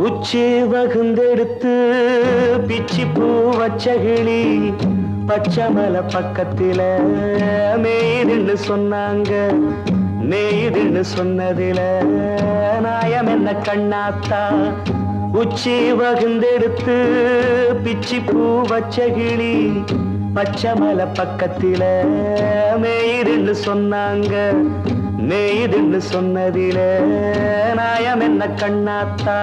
உச்சி வகுந்தெடுத்து பிச்சி பூ வச்ச கிளி பச்சமல பக்கத்தில மேய்துன்னு சொன்னாங்க. மேய்துன்னு சொன்னதில நாயம் என்ன கண்ணாத்தா? உச்சி வகுந்தெடுத்து பிச்சி பூ வச்ச கிளி பச்சமல பக்கத்தில மேய்துன்னு சொன்னாங்க. மேய்துன்னு சொன்னதில நாயம் என்ன கண்ணாத்தா?